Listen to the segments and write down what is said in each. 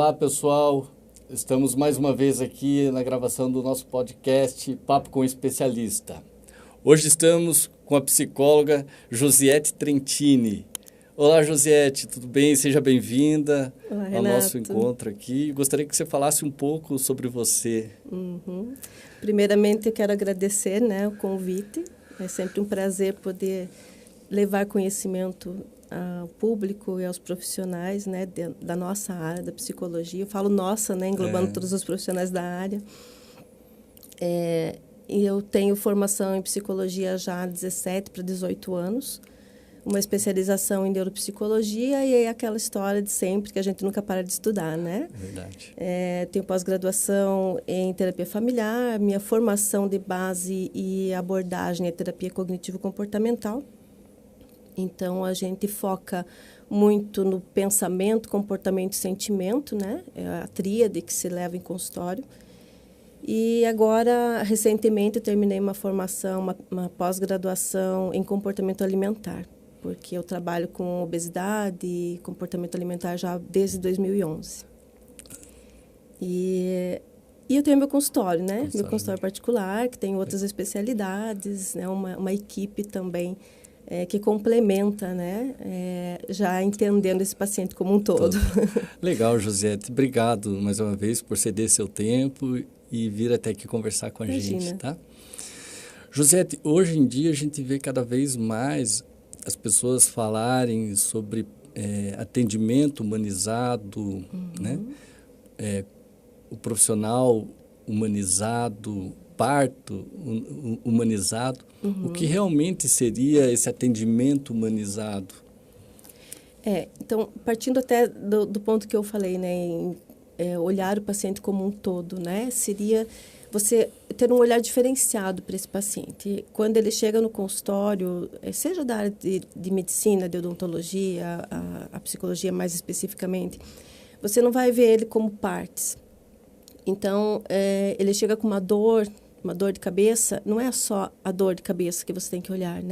Olá, pessoal. Estamos mais uma vez aqui na gravação do nosso podcast Papo com Especialista. Hoje estamos com a psicóloga Josiette Trentini. Olá, Josiette, tudo bem? Seja bem-vinda ao nosso encontro aqui. Gostaria que você falasse um pouco sobre você. Primeiramente, eu quero agradecer, o convite. É sempre um prazer poder levar conhecimento ao público e aos profissionais, da nossa área, da psicologia. Eu falo nossa, englobando todos os profissionais da área. E eu tenho formação em psicologia já há 17 para 18 anos, uma especialização em neuropsicologia e aquela história de sempre que a gente nunca para de estudar, né? Verdade. Tenho pós-graduação em terapia familiar, minha formação de base e abordagem é terapia cognitivo-comportamental. Então, a gente foca muito no pensamento, comportamento e sentimento, né? É a tríade que se leva em consultório. E agora, recentemente, eu terminei uma formação, uma pós-graduação em comportamento alimentar, porque eu trabalho com obesidade e comportamento alimentar já desde 2011. E eu tenho meu consultório, Meu consultório particular, que tem outras especialidades, uma equipe também que complementa, já entendendo esse paciente como um todo. Legal, Josiette. Obrigado mais uma vez por ceder seu tempo e vir até aqui conversar com a gente, tá? Josiette, hoje em dia a gente vê cada vez mais as pessoas falarem sobre atendimento humanizado, o profissional humanizado, parto humanizado. O que realmente seria esse atendimento humanizado? Então, partindo até do ponto que eu falei, em olhar o paciente como um todo, seria você ter um olhar diferenciado para esse paciente. Quando ele chega no consultório, seja da área de medicina, de odontologia, a psicologia mais especificamente, você não vai ver ele como partes. Então, ele chega com uma dor de cabeça, não é só a dor de cabeça que você tem que olhar,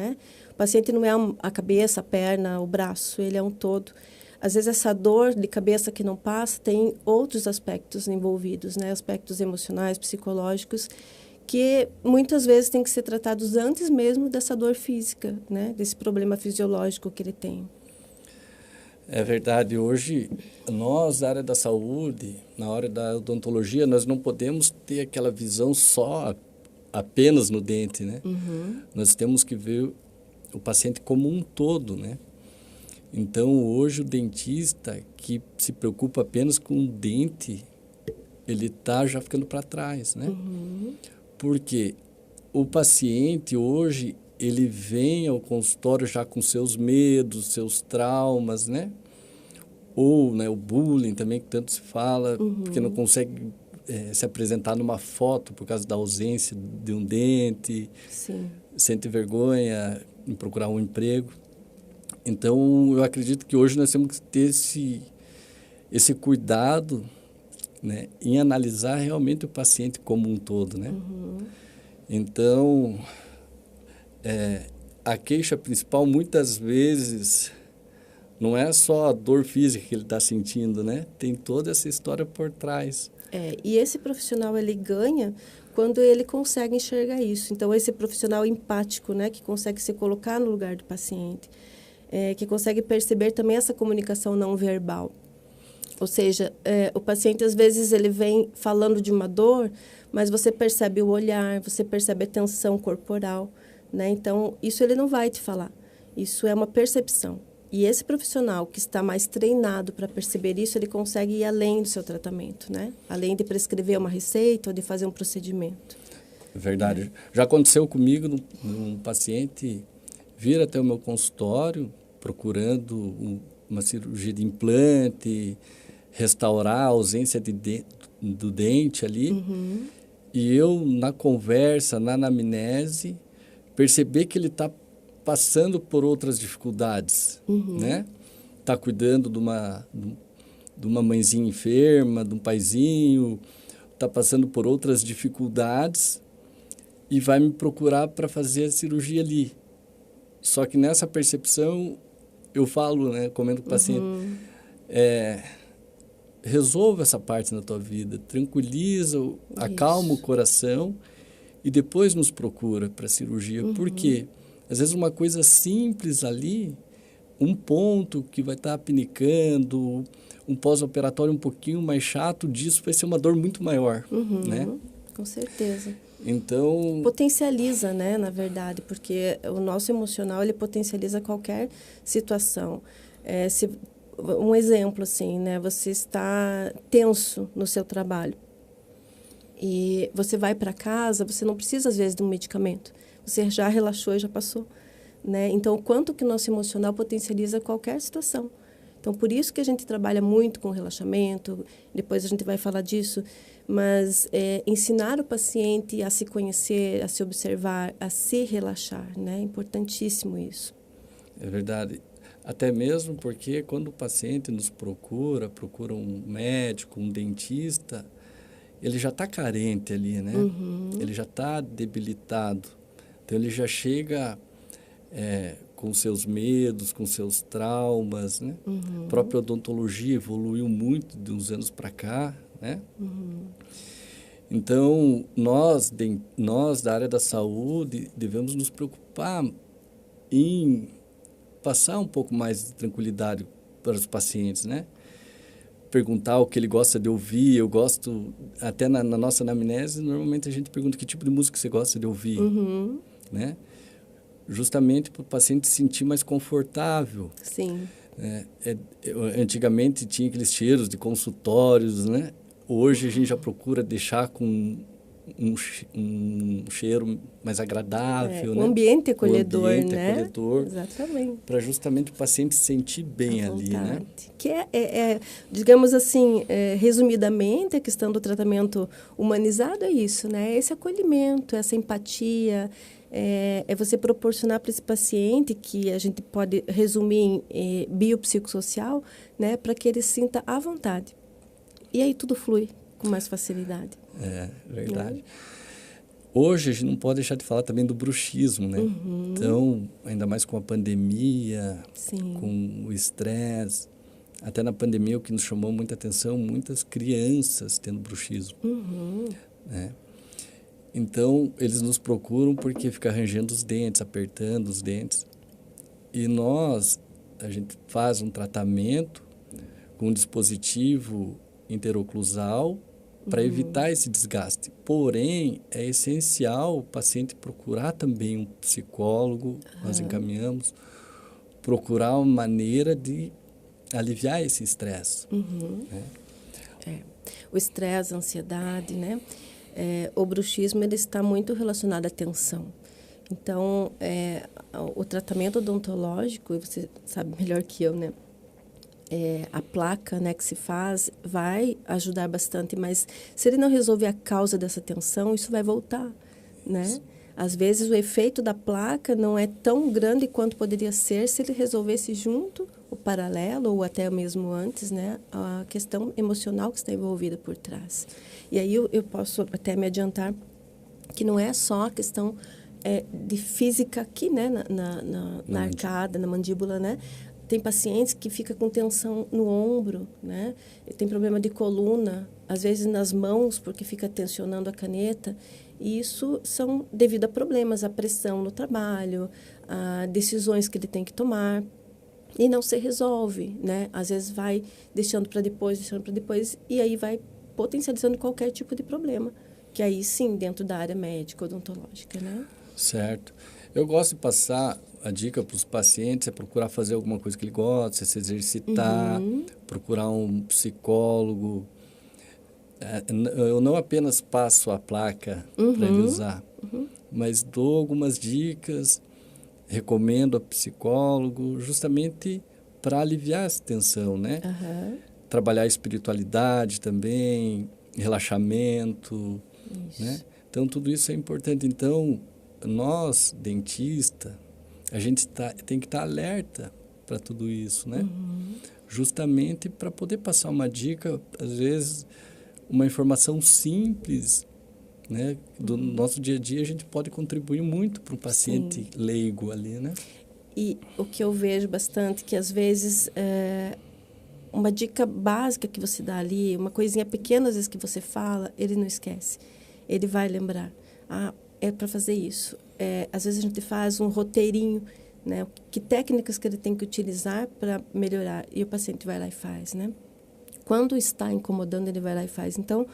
O paciente não é a cabeça, a perna, o braço, ele é um todo. Às vezes, essa dor de cabeça que não passa tem outros aspectos envolvidos, Aspectos emocionais, psicológicos, que muitas vezes têm que ser tratados antes mesmo dessa dor física, Desse problema fisiológico que ele tem. É verdade. Hoje, nós, da área da saúde, na área da odontologia, nós não podemos ter aquela visão apenas no dente, Nós temos que ver o paciente como um todo, Então, hoje, o dentista que se preocupa apenas com o dente, ele está já ficando para trás, Porque o paciente, hoje, ele vem ao consultório já com seus medos, seus traumas, Ou o bullying também, que tanto se fala, porque não consegue se apresentar numa foto por causa da ausência de um dente. Sim. Sente vergonha em procurar um emprego. Então, eu acredito que hoje nós temos que ter esse cuidado, em analisar realmente o paciente como um todo, Então, a queixa principal, muitas vezes, não é só a dor física que ele está sentindo, Tem toda essa história por trás. E esse profissional, ele ganha quando ele consegue enxergar isso. Então, esse profissional empático, que consegue se colocar no lugar do paciente, que consegue perceber também essa comunicação não verbal. Ou seja, o paciente, às vezes, ele vem falando de uma dor, mas você percebe o olhar, você percebe a tensão corporal, Então, isso ele não vai te falar. Isso é uma percepção. E esse profissional que está mais treinado para perceber isso, ele consegue ir além do seu tratamento, Além de prescrever uma receita ou de fazer um procedimento. Verdade. Já aconteceu comigo, um paciente vir até o meu consultório procurando uma cirurgia de implante, restaurar a ausência do dente ali. E eu, na conversa, na anamnese, perceber que ele está passando por outras dificuldades, Está cuidando de uma mãezinha enferma, de um paizinho, está passando por outras dificuldades e vai me procurar para fazer a cirurgia ali. Só que nessa percepção, eu falo, comento com o paciente, resolva essa parte na tua vida, tranquiliza, acalma o coração e depois nos procura para cirurgia. Por quê? Às vezes uma coisa simples ali, um ponto que vai estar pinicando, um pós-operatório um pouquinho mais chato, disso vai ser uma dor muito maior, né? Com certeza. Então... potencializa, né, na verdade, porque o nosso emocional, ele potencializa qualquer situação. Um exemplo, assim, né, você está tenso no seu trabalho e você vai para casa, você não precisa, às vezes, de um medicamento. Você já relaxou e já passou, né? Então, o quanto que o nosso emocional potencializa qualquer situação. Então, por isso que a gente trabalha muito com relaxamento, depois a gente vai falar disso, mas ensinar o paciente a se conhecer, a se observar, a se relaxar, né? É importantíssimo isso. É verdade. Até mesmo porque quando o paciente nos procura um médico, um dentista, ele já está carente ali, né? Ele já está debilitado. Então, ele já chega com seus medos, com seus traumas, né? A própria odontologia evoluiu muito de uns anos para cá, né? Então, nós da área da saúde devemos nos preocupar em passar um pouco mais de tranquilidade para os pacientes, né? Perguntar o que ele gosta de ouvir. Eu gosto, até na nossa anamnese, normalmente a gente pergunta que tipo de música você gosta de ouvir, né? Justamente para o paciente se sentir mais confortável. Sim. Antigamente tinha aqueles cheiros de consultórios, né? Hoje a gente já procura deixar com um cheiro mais agradável, né? Um ambiente acolhedor, né? Acolhedor, exatamente. Para justamente o paciente se sentir bem ali, né? Que digamos assim, resumidamente, a questão do tratamento humanizado é isso, né? Esse acolhimento, essa empatia, é você proporcionar para esse paciente, que a gente pode resumir em biopsicossocial, né? Para que ele se sinta à vontade. E aí tudo flui com mais facilidade. É, verdade. Hoje a gente não pode deixar de falar também do bruxismo, né? Então, ainda mais com a pandemia, Sim. com o estresse. Até na pandemia, o que nos chamou muita atenção, muitas crianças tendo bruxismo, né? Então, eles nos procuram porque fica arranjando os dentes, apertando os dentes. E a gente faz um tratamento com um dispositivo interoclusal para evitar esse desgaste. Porém, é essencial o paciente procurar também um psicólogo, nós encaminhamos, procurar uma maneira de aliviar esse estresse. Né? O estresse, a ansiedade, né? O bruxismo, ele está muito relacionado à tensão. Então, o tratamento odontológico, e você sabe melhor que eu, né? A placa, né, que se faz vai ajudar bastante, mas se ele não resolver a causa dessa tensão, isso vai voltar, né? Às vezes o efeito da placa não é tão grande quanto poderia ser se ele resolvesse junto, o paralelo, ou até mesmo antes, né, a questão emocional que está envolvida por trás. E aí eu posso até me adiantar que não é só a questão de física aqui, né, na arcada, na mandíbula, né? Tem pacientes que ficam com tensão no ombro, né? Tem problema de coluna, às vezes nas mãos, porque fica tensionando a caneta. E isso são devido a problemas, a pressão no trabalho, a decisões que ele tem que tomar. E não se resolve, né? Às vezes vai deixando para depois, e aí vai potencializando qualquer tipo de problema. Que aí sim, dentro da área médica, odontológica, né? Certo. Eu gosto de passar a dica para os pacientes, é procurar fazer alguma coisa que ele gosta, se exercitar, procurar um psicólogo. Eu não apenas passo a placa para ele usar, mas dou algumas dicas, recomendo a psicólogo, justamente para aliviar essa tensão, né? Trabalhar a espiritualidade também, relaxamento, né? Então, tudo isso é importante. Então, nós, dentista, a gente tem que estar alerta para tudo isso, né? Justamente para poder passar uma dica, às vezes, uma informação simples, né? Do nosso dia a dia, a gente pode contribuir muito para um paciente leigo ali, né? E o que eu vejo bastante, que às vezes uma dica básica que você dá ali, uma coisinha pequena às vezes que você fala, ele não esquece. Ele vai lembrar. Ah, é para fazer isso. Às vezes a gente faz um roteirinho, né? Que técnicas que ele tem que utilizar para melhorar. E o paciente vai lá e faz, né? Quando está incomodando, ele vai lá e faz. Então,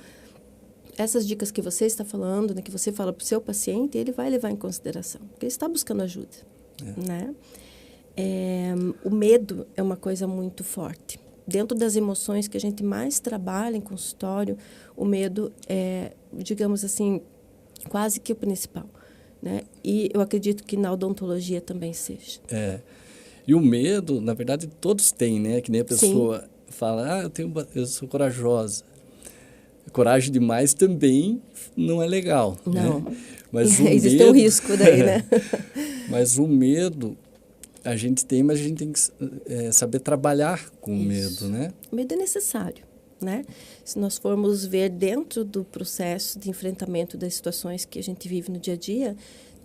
essas dicas que você está falando, né, que você fala para o seu paciente, ele vai levar em consideração, porque ele está buscando ajuda, né? O medo é uma coisa muito forte. Dentro das emoções que a gente mais trabalha em consultório, o medo é, digamos assim, quase que o principal, né? E eu acredito que na odontologia também seja. E o medo, na verdade, todos têm, né? Que nem a pessoa fala, eu sou corajosa. Coragem demais também não é legal. Não. Né? Mas existe um risco daí, né? Mas o medo a gente tem, mas a gente tem que saber trabalhar com o medo, né? O medo é necessário, né? Se nós formos ver dentro do processo de enfrentamento das situações que a gente vive no dia a dia,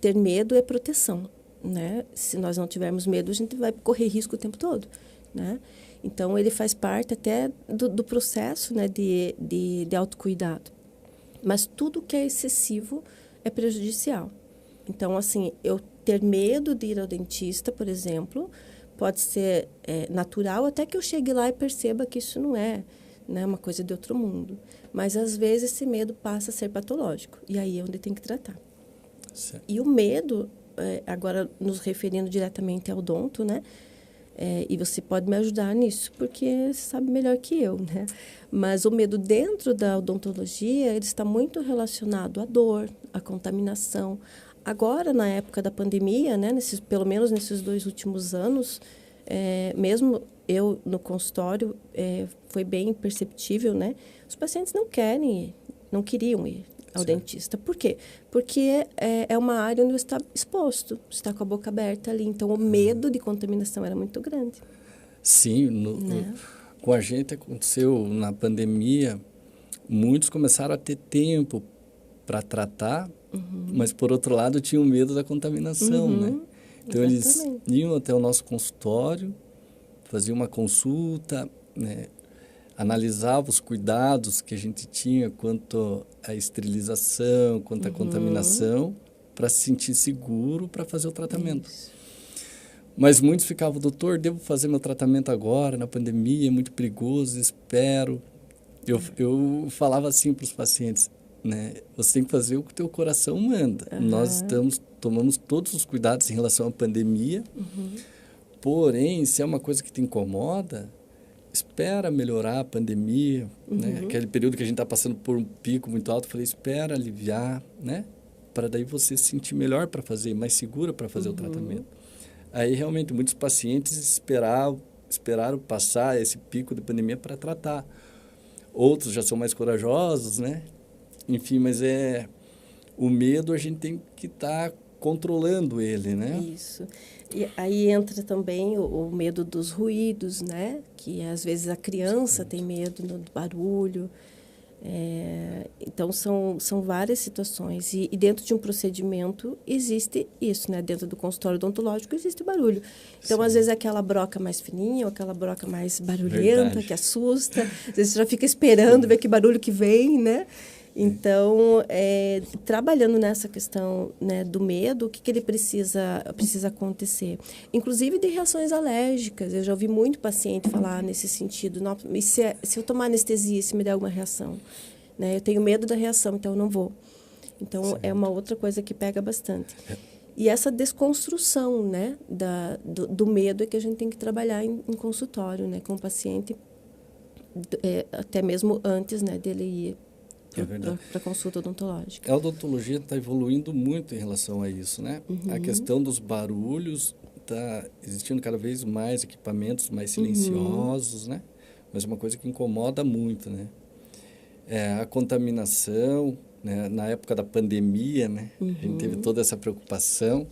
ter medo é proteção, né? Se nós não tivermos medo, a gente vai correr risco o tempo todo, né? Então, ele faz parte até do processo, né, de autocuidado. Mas tudo que é excessivo é prejudicial. Então, assim, eu ter medo de ir ao dentista, por exemplo, pode ser natural até que eu chegue lá e perceba que isso não é, né, uma coisa de outro mundo. Mas, às vezes, esse medo passa a ser patológico. E aí é onde tem que tratar. Certo. E o medo, agora nos referindo diretamente ao odonto, né? E você pode me ajudar nisso, porque você sabe melhor que eu, né? Mas o medo dentro da odontologia, ele está muito relacionado à dor, à contaminação. Agora, na época da pandemia, né, pelo menos nesses 2 últimos anos, mesmo eu no consultório, foi bem perceptível, né? Os pacientes não queriam ir ao dentista. Por quê? Porque é uma área onde está exposto, está com a boca aberta ali. Então, o medo de contaminação era muito grande. Sim, com a gente aconteceu na pandemia, muitos começaram a ter tempo para tratar, mas, por outro lado, tinham medo da contaminação, né? Então, eles iam até o nosso consultório, faziam uma consulta, né? Analisava os cuidados que a gente tinha quanto à esterilização, quanto à contaminação, para se sentir seguro para fazer o tratamento. Isso. Mas muitos ficavam, doutor, devo fazer meu tratamento agora, na pandemia, é muito perigoso, espero. Eu falava assim para os pacientes, né? Você tem que fazer o que o teu coração manda. Nós tomamos todos os cuidados em relação à pandemia, porém, se é uma coisa que te incomoda, espera melhorar a pandemia, né? Aquele período que a gente está passando por um pico muito alto, eu falei, espera aliviar, né? Para daí você se sentir melhor para fazer, mais segura para fazer o tratamento. Aí, realmente, muitos pacientes esperaram passar esse pico de pandemia para tratar. Outros já são mais corajosos, né? Enfim, mas o medo a gente tem que estar controlando ele, né? Isso. E aí entra também o medo dos ruídos, né? Que às vezes a criança tem medo do barulho. Então, são várias situações. E dentro de um procedimento existe isso, né? Dentro do consultório odontológico existe barulho. Então, às vezes, aquela broca mais fininha ou aquela broca mais barulhenta, que assusta. Às vezes, você já fica esperando ver que barulho que vem, né? Então, trabalhando nessa questão, né, do medo, o que ele precisa acontecer? Inclusive de reações alérgicas. Eu já ouvi muito paciente falar nesse sentido. Se eu tomar anestesia, se me der alguma reação? Né? Eu tenho medo da reação, então eu não vou. Então, certo. É uma outra coisa que pega bastante. E essa desconstrução, né, do medo é que a gente tem que trabalhar em consultório, né, com o paciente, até mesmo antes, né, dele ir para consulta odontológica. A odontologia está evoluindo muito em relação a isso, né? A questão dos barulhos, está existindo cada vez mais equipamentos mais silenciosos, né? Mas é uma coisa que incomoda muito, né? A contaminação, né? Na época da pandemia, né? A gente teve toda essa preocupação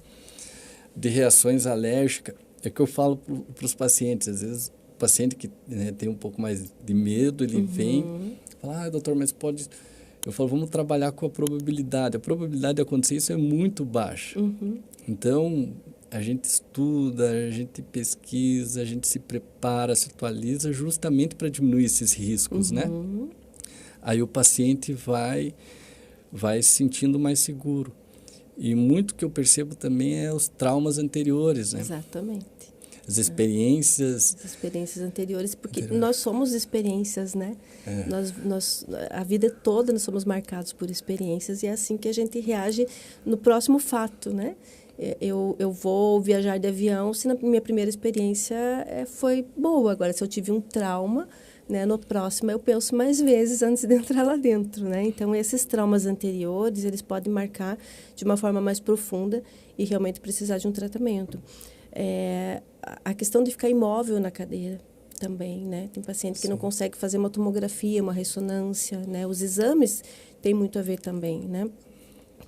de reações alérgicas. É que eu falo para os pacientes, às vezes o paciente que, né, tem um pouco mais de medo, ele vem... Fala, doutor, mas pode... Eu falo, vamos trabalhar com a probabilidade. A probabilidade de acontecer isso é muito baixa. Então, a gente estuda, a gente pesquisa, a gente se prepara, se atualiza justamente para diminuir esses riscos, né? Aí o paciente vai se sentindo mais seguro. E muito que eu percebo também é os traumas anteriores, né? Exatamente. As experiências... As experiências anteriores, porque nós somos experiências, né? A vida toda nós somos marcados por experiências e é assim que a gente reage no próximo fato, né? Eu vou viajar de avião se na minha primeira experiência foi boa. Agora, se eu tive um trauma, né, no próximo eu penso mais vezes antes de entrar lá dentro, né? Então, esses traumas anteriores, eles podem marcar de uma forma mais profunda e realmente precisar de um tratamento. A questão de ficar imóvel na cadeira também, né? Tem paciente que não consegue fazer uma tomografia, uma ressonância, né? Os exames têm muito a ver também, né?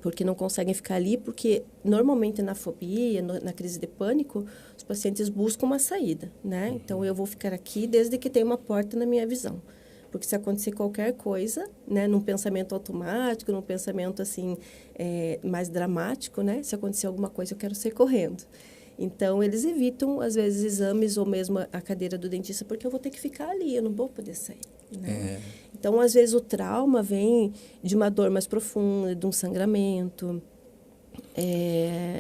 Porque não conseguem ficar ali, porque normalmente na fobia, na crise de pânico, os pacientes buscam uma saída, né? Então, eu vou ficar aqui desde que tenha uma porta na minha visão. Porque se acontecer qualquer coisa, né, num pensamento automático, num pensamento, assim, mais dramático, né? Se acontecer alguma coisa, eu quero sair correndo. Então, eles evitam, às vezes, exames ou mesmo a cadeira do dentista, porque eu vou ter que ficar ali, eu não vou poder sair, né? Então, às vezes, o trauma vem de uma dor mais profunda, de um sangramento,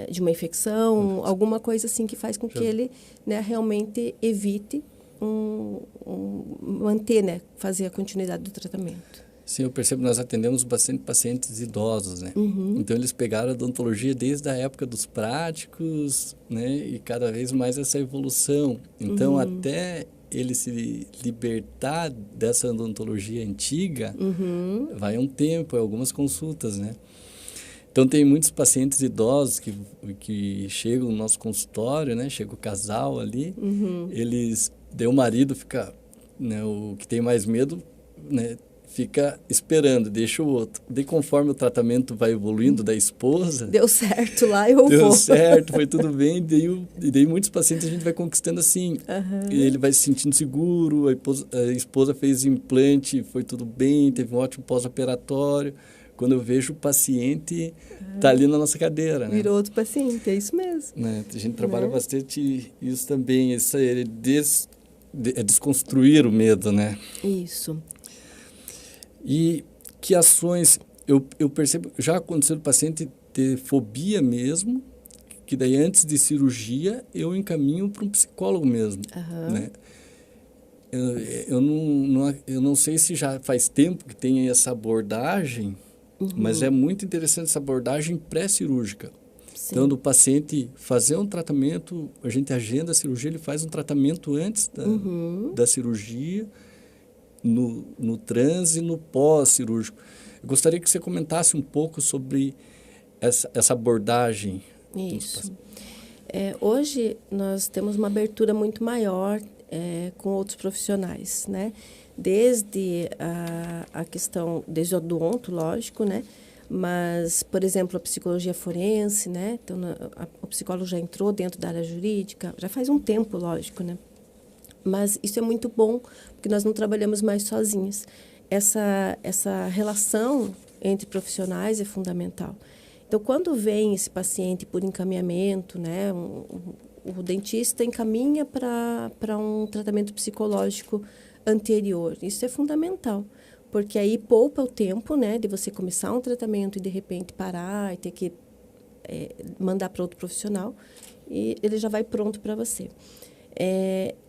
de uma infecção, alguma coisa assim que faz com que ele, né, realmente evite manter, né, fazer a continuidade do tratamento. Sim, eu percebo, nós atendemos bastante pacientes idosos, né? Então, eles pegaram a odontologia desde a época dos práticos, né? E cada vez mais essa evolução. Então, até ele se libertar dessa odontologia antiga, vai um tempo, algumas consultas, né? Então, tem muitos pacientes idosos que chegam no nosso consultório, né? Chega o casal ali, eles... Daí o marido fica, né? O que tem mais medo, né? Fica esperando, deixa o outro. Daí, conforme o tratamento vai evoluindo da esposa... Deu certo lá, eu vou. Deu certo, foi tudo bem. E daí muitos pacientes a gente vai conquistando assim. E ele vai se sentindo seguro, a esposa fez implante, foi tudo bem, teve um ótimo pós-operatório. Quando eu vejo o paciente, tá ali na nossa cadeira, né? Virou outro paciente, é isso mesmo. Né? A gente trabalha bastante isso também, desconstruir o medo, né? Isso. E que ações, eu percebo, já aconteceu do paciente ter fobia mesmo, que daí antes de cirurgia eu encaminho para um psicólogo mesmo, né? Eu não sei se já faz tempo que tem essa abordagem, mas é muito interessante essa abordagem pré-cirúrgica. Então, do paciente fazer um tratamento, a gente agenda a cirurgia, ele faz um tratamento antes da cirurgia, no transe e no pós-cirúrgico. Eu gostaria que você comentasse um pouco sobre essa abordagem. Isso. Hoje, nós temos uma abertura muito maior com outros profissionais, né? Desde a questão, desde o odonto, lógico, né? Mas, por exemplo, a psicologia forense, né? Então, o psicólogo já entrou dentro da área jurídica, já faz um tempo, lógico, né? Mas isso é muito bom, porque nós não trabalhamos mais sozinhos. Essa relação entre profissionais é fundamental. Então, quando vem esse paciente por encaminhamento, né, o dentista encaminha para um tratamento psicológico anterior. Isso é fundamental, porque aí poupa o tempo, né, de você começar um tratamento e, de repente, parar e ter que mandar para outro profissional, e ele já vai pronto para você.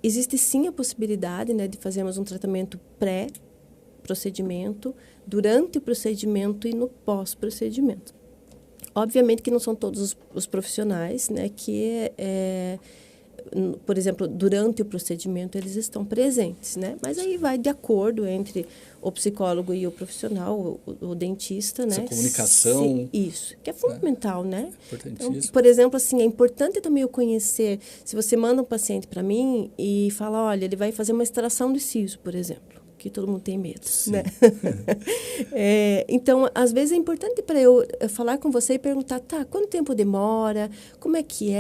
Existe sim a possibilidade, né, de fazermos um tratamento pré-procedimento, durante o procedimento e no pós-procedimento. Obviamente que não são todos os profissionais, né, que, por exemplo, durante o procedimento eles estão presentes, né? Mas aí vai de acordo entre o psicólogo e o profissional, o dentista, né? Essa comunicação. Isso, que é fundamental, né? Importantíssimo. Então, por exemplo, assim, é importante também eu conhecer, se você manda um paciente para mim e fala, olha, ele vai fazer uma extração do siso, por exemplo, que todo mundo tem medo, né? Então, às vezes é importante para eu falar com você e perguntar, tá, quanto tempo demora, como é que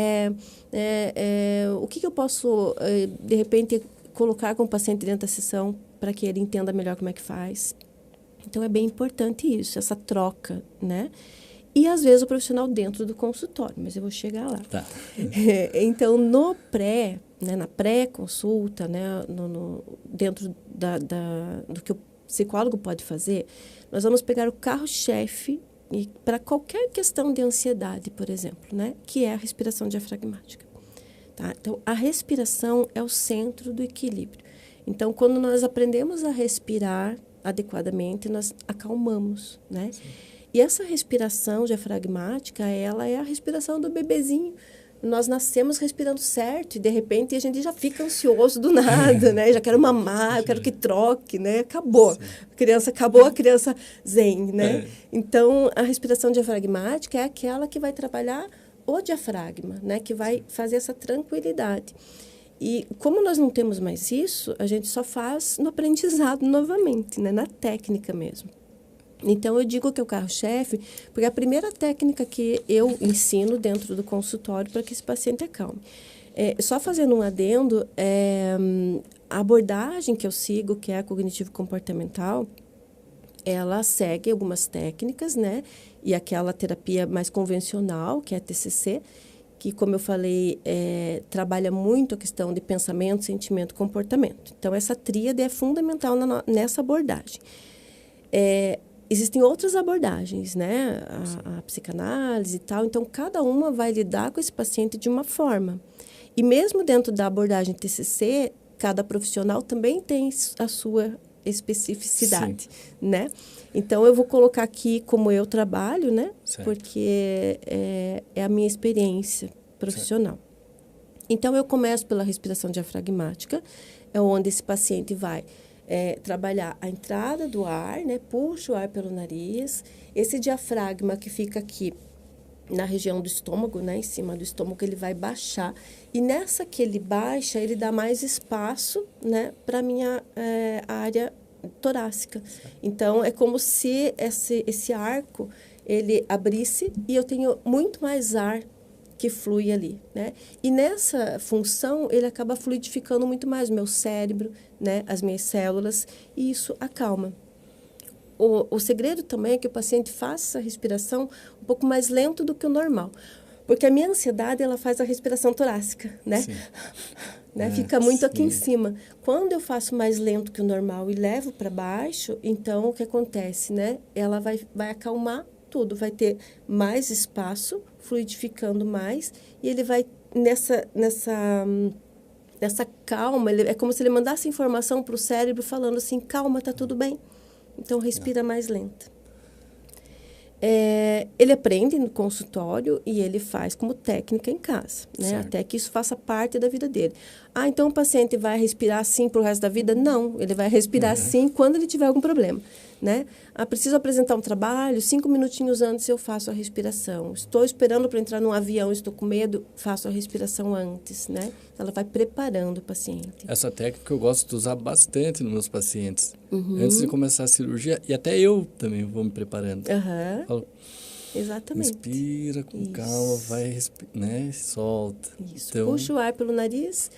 o que eu posso, de repente, colocar com o paciente dentro da sessão para que ele entenda melhor como é que faz. Então, é bem importante isso, essa troca, né? e, às vezes, o profissional dentro do consultório, mas eu vou chegar lá. Tá. Então, no pré, né, na pré-consulta, né, dentro do que o psicólogo pode fazer, nós vamos pegar o carro-chefe para qualquer questão de ansiedade, por exemplo, né, que é a respiração diafragmática. Tá? Então, a respiração é o centro do equilíbrio. Então, quando nós aprendemos a respirar adequadamente, nós acalmamos, né? Sim. E essa respiração diafragmática, ela é a respiração do bebezinho. Nós nascemos respirando certo e, de repente, a gente já fica ansioso do nada, né? Já quero mamar, eu quero que troque, né? Acabou. Acabou a criança zen, né? Então, a respiração diafragmática é aquela que vai trabalhar o diafragma, né? Que vai fazer essa tranquilidade. E como nós não temos mais isso, a gente só faz no aprendizado novamente, né? Na técnica mesmo. Então, eu digo que é o carro-chefe, porque é a primeira técnica que eu ensino dentro do consultório para que esse paciente acalme. Só fazendo um adendo, a abordagem que eu sigo, que é a cognitivo-comportamental, ela segue algumas técnicas, né? E aquela terapia mais convencional, que é a TCC, que, como eu falei, trabalha muito a questão de pensamento, sentimento e comportamento. Então, essa tríade é fundamental nessa abordagem. Existem outras abordagens, né? A psicanálise e tal. Então, cada uma vai lidar com esse paciente de uma forma. E mesmo dentro da abordagem TCC, cada profissional também tem a sua especificidade, né? Então, eu vou colocar aqui como eu trabalho, né? Certo. Porque é a minha experiência profissional. Certo. Então, eu começo pela respiração diafragmática, é onde esse paciente vai trabalhar a entrada do ar, né? Puxa o ar pelo nariz. Esse diafragma que fica aqui na região do estômago, né? Em cima do estômago, ele vai baixar. E nessa que ele baixa, ele dá mais espaço, né? Para a minha área torácica. Então, é como se esse arco, ele abrisse e eu tenho muito mais ar que flui ali, né? E nessa função, ele acaba fluidificando muito mais o meu cérebro, né? As minhas células, e isso acalma. O segredo também é que o paciente faça a respiração um pouco mais lento do que o normal. Porque a minha ansiedade, ela faz a respiração torácica, né? Né? Fica muito aqui em cima. Quando eu faço mais lento que o normal e levo para baixo, então, o que acontece, né? Ela vai acalmar tudo, vai ter mais espaço, fluidificando mais, e ele vai nessa calma, é como se ele mandasse informação para o cérebro falando assim, calma, tá tudo bem. Então, respira mais lenta. Ele aprende no consultório e ele faz como técnica em casa, né? Até que isso faça parte da vida dele. Então o paciente vai respirar assim para o resto da vida? Não, ele vai respirar assim quando ele tiver algum problema, né? Preciso apresentar um trabalho, 5 minutinhos antes eu faço a respiração. Estou esperando para entrar num avião, estou com medo, faço a respiração antes, né? Ela vai preparando o paciente. Essa técnica eu gosto de usar bastante nos meus pacientes. Antes de começar a cirurgia, e até eu também vou me preparando. Falo, exatamente. Respira com calma, vai, né? Solta. Isso. Então, puxa o ar pelo nariz,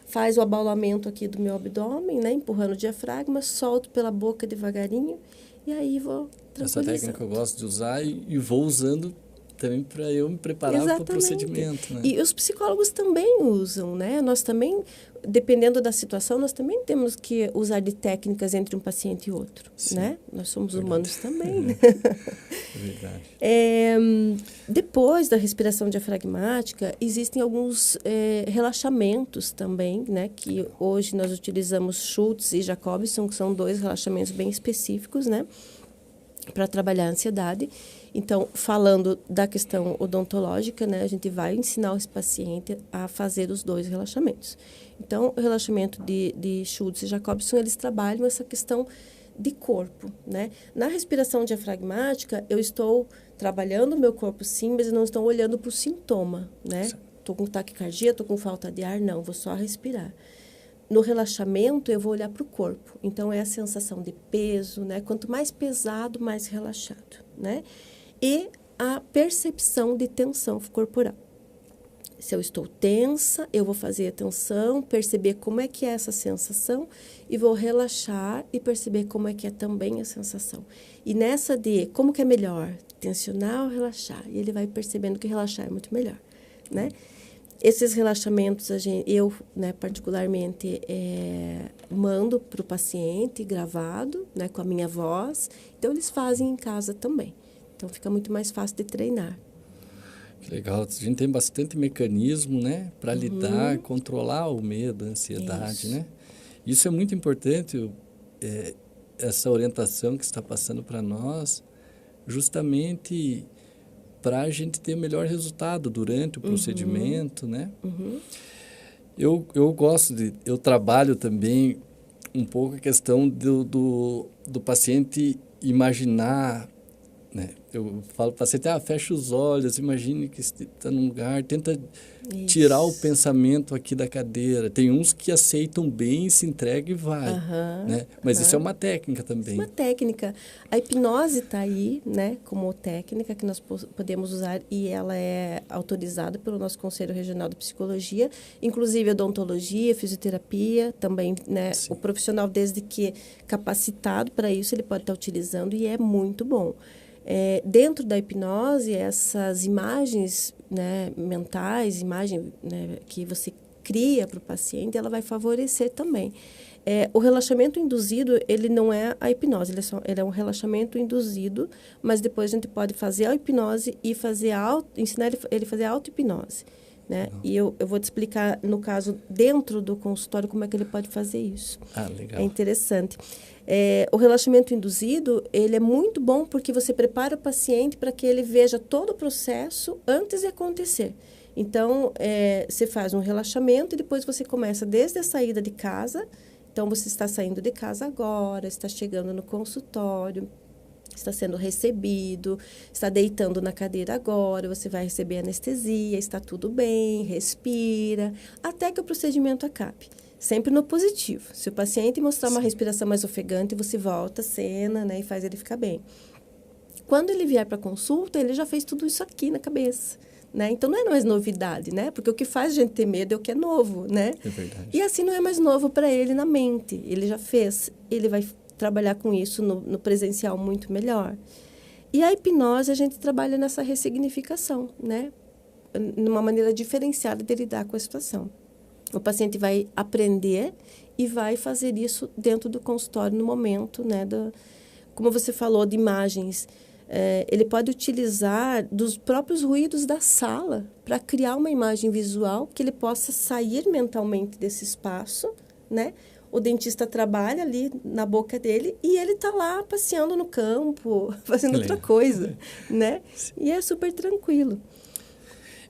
faz o abaulamento aqui do meu abdômen, né? Empurrando o diafragma, solto pela boca devagarinho e aí vou tranquilizando. Essa técnica eu gosto de usar e vou usando também para eu me preparar para o procedimento, né? E os psicólogos também usam, né? Nós também, dependendo da situação, nós também temos que usar de técnicas entre um paciente e outro, né? Nós somos humanos também, né? Verdade. Depois da respiração diafragmática, existem alguns relaxamentos também, né? Que hoje nós utilizamos Schultz e Jacobson, que são 2 relaxamentos bem específicos, né? Para trabalhar a ansiedade. Então, falando da questão odontológica, né, a gente vai ensinar esse paciente a fazer os 2 relaxamentos. Então, o relaxamento de Schultz e Jacobson, eles trabalham essa questão de corpo, né? Na respiração diafragmática, eu estou trabalhando o meu corpo sim, mas eu não estou olhando para o sintoma, né? Estou com taquicardia, estou com falta de ar, não, vou só respirar. No relaxamento, eu vou olhar para o corpo. Então, é a sensação de peso, né? Quanto mais pesado, mais relaxado, né? E a percepção de tensão corporal. Se eu estou tensa, eu vou fazer atenção, perceber como é que é essa sensação e vou relaxar e perceber como é que é também a sensação. E nessa de como que é melhor, tensionar ou relaxar? E ele vai percebendo que relaxar é muito melhor, né? Esses relaxamentos, eu, né, particularmente, mando para o paciente gravado, né, com a minha voz. Então, eles fazem em casa também. Então, fica muito mais fácil de treinar. Que legal. A gente tem bastante mecanismo, né, para lidar, controlar o medo, a ansiedade, né? Isso é muito importante, essa orientação que está passando para nós, justamente para a gente ter melhor resultado durante o procedimento, né? Eu gosto eu trabalho também um pouco a questão do paciente imaginar, né? Eu falo para o paciente, fecha os olhos, imagine que está num lugar, tenta tirar o pensamento aqui da cadeira. Tem uns que aceitam bem, se entrega e vai, né? Mas isso é uma técnica também. Uma técnica. A hipnose está aí, né, como técnica que nós podemos usar e ela é autorizada pelo nosso Conselho Regional de Psicologia, inclusive odontologia, fisioterapia, também, né, o profissional, desde que capacitado para isso, ele pode estar utilizando e é muito bom. Dentro da hipnose, essas imagens, né, mentais, né, que você cria para o paciente, ela vai favorecer também. O relaxamento induzido, ele não é a hipnose, ele é um relaxamento induzido, mas depois a gente pode fazer a hipnose e ensinar ele a fazer a auto-hipnose. Né? E eu vou te explicar, no caso, dentro do consultório, como é que ele pode fazer isso. Legal. É interessante. O relaxamento induzido, ele é muito bom porque você prepara o paciente para que ele veja todo o processo antes de acontecer. Então, você faz um relaxamento e depois você começa desde a saída de casa. Então, você está saindo de casa agora, está chegando no consultório, está sendo recebido, está deitando na cadeira agora, você vai receber anestesia, está tudo bem, respira, até que o procedimento acabe. Sempre no positivo. Se o paciente mostrar uma respiração mais ofegante, você volta a cena, né, e faz ele ficar bem. Quando ele vier para a consulta, ele já fez tudo isso aqui na cabeça. Né? Então, não é mais novidade, né? Porque o que faz a gente ter medo é o que é novo, né? É verdade. E assim não é mais novo para ele na mente. Ele já fez, ele vai trabalhar com isso no presencial muito melhor. E a hipnose, a gente trabalha nessa ressignificação, né? Numa maneira diferenciada de lidar com a situação. O paciente vai aprender e vai fazer isso dentro do consultório no momento, né? Como você falou, de imagens. Ele pode utilizar dos próprios ruídos da sala para criar uma imagem visual que ele possa sair mentalmente desse espaço, né? O dentista trabalha ali na boca dele e ele está lá passeando no campo, fazendo outra coisa, né? E é super tranquilo.